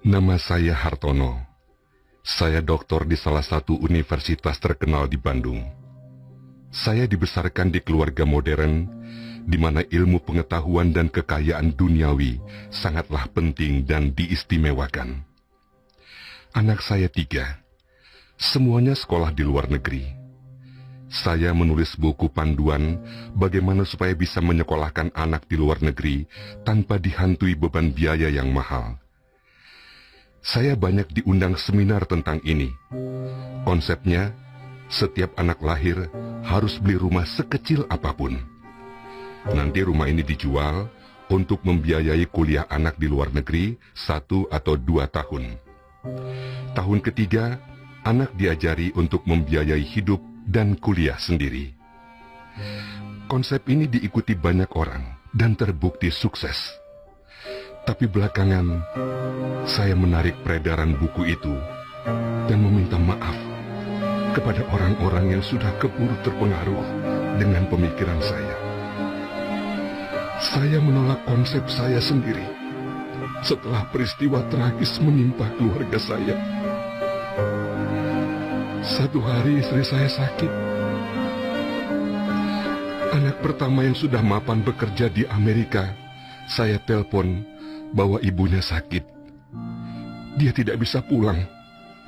Nama saya Hartono. Saya doktor di salah satu universitas terkenal di Bandung. Saya dibesarkan di keluarga modern, di mana ilmu pengetahuan dan kekayaan duniawi sangatlah penting dan diistimewakan. Anak saya 3, semuanya sekolah di luar negeri. Saya menulis buku panduan bagaimana supaya bisa menyekolahkan anak di luar negeri tanpa dihantui beban biaya yang mahal. Saya banyak diundang seminar tentang ini. Konsepnya, setiap anak lahir harus beli rumah sekecil apapun. Nanti rumah ini dijual untuk membiayai kuliah anak di luar negeri 1 atau 2 tahun. Tahun ketiga, anak diajari untuk membiayai hidup dan kuliah sendiri. Konsep ini diikuti banyak orang dan terbukti sukses. Tapi belakangan, saya menarik peredaran buku itu dan meminta maaf kepada orang-orang yang sudah keburu terpengaruh dengan pemikiran saya. Saya menolak konsep saya sendiri setelah peristiwa tragis menimpa keluarga saya. Satu hari istri saya sakit. Anak pertama yang sudah mapan bekerja di Amerika, saya telepon bahwa ibunya sakit. Dia tidak bisa pulang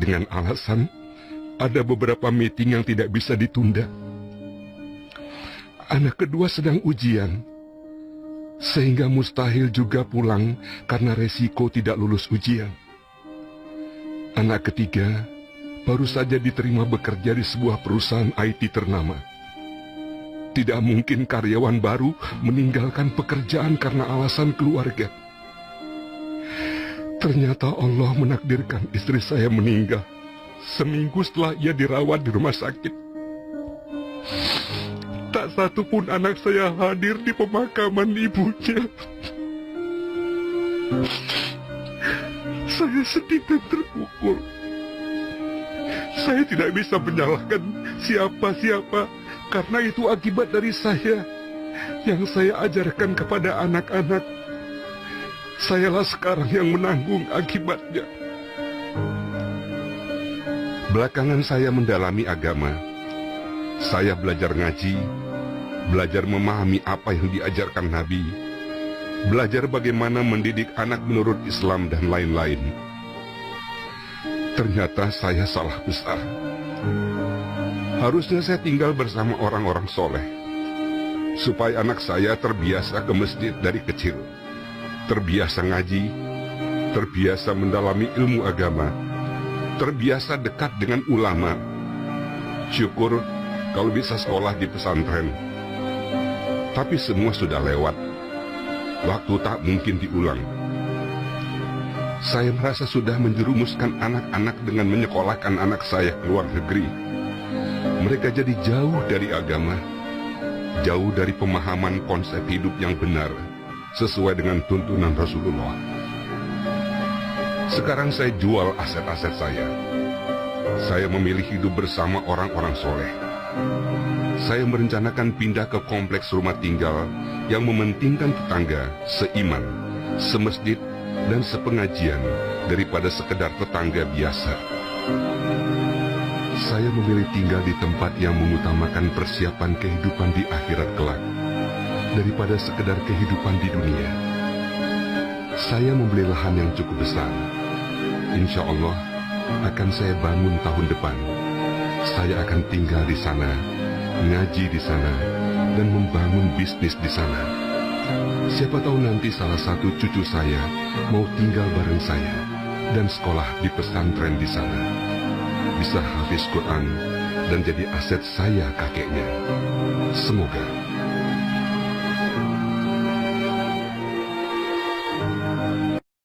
dengan alasan ada beberapa meeting yang tidak bisa ditunda. Anak kedua sedang ujian, sehingga mustahil juga pulang karena resiko tidak lulus ujian. Anak ketiga baru saja diterima bekerja di sebuah perusahaan IT ternama. Tidak mungkin karyawan baru meninggalkan pekerjaan karena alasan keluarga. Ternyata Allah menakdirkan istri saya meninggal seminggu setelah ia dirawat di rumah sakit. Tak satu pun anak saya hadir di pemakaman ibunya. Saya sedih dan terpukul. Saya tidak bisa menyalahkan siapa-siapa karena itu akibat dari saya yang saya ajarkan kepada anak-anak. Sayalah sekarang yang menanggung akibatnya. Belakangan saya mendalami agama. Saya belajar ngaji, belajar memahami apa yang diajarkan Nabi, belajar bagaimana mendidik anak menurut Islam dan lain-lain. Ternyata saya salah besar. Harusnya saya tinggal bersama orang-orang soleh, supaya anak saya terbiasa ke masjid dari kecil, terbiasa ngaji, terbiasa mendalami ilmu agama, terbiasa dekat dengan ulama. Syukur kalau bisa sekolah di pesantren. Tapi semua sudah lewat. Waktu tak mungkin diulang. Saya merasa sudah menjerumuskan anak-anak dengan menyekolahkan anak saya ke luar negeri. Mereka jadi jauh dari agama, jauh dari pemahaman konsep hidup yang benar, sesuai dengan tuntunan Rasulullah. Sekarang saya jual aset-aset saya. Saya memilih hidup bersama orang-orang soleh. Saya merencanakan pindah ke kompleks rumah tinggal yang mementingkan tetangga, seiman, semasjid, dan sepengajian daripada sekedar tetangga biasa. Saya memilih tinggal di tempat yang mengutamakan persiapan kehidupan di akhirat kelak daripada sekedar kehidupan di dunia. Saya membeli lahan yang cukup besar. Insya Allah akan saya bangun tahun depan. Saya akan tinggal di sana, ngaji di sana, dan membangun bisnis di sana. Siapa tahu nanti salah satu cucu saya mau tinggal bareng saya dan sekolah di pesantren di sana. Bisa hafiz Quran dan jadi aset saya kakeknya. Semoga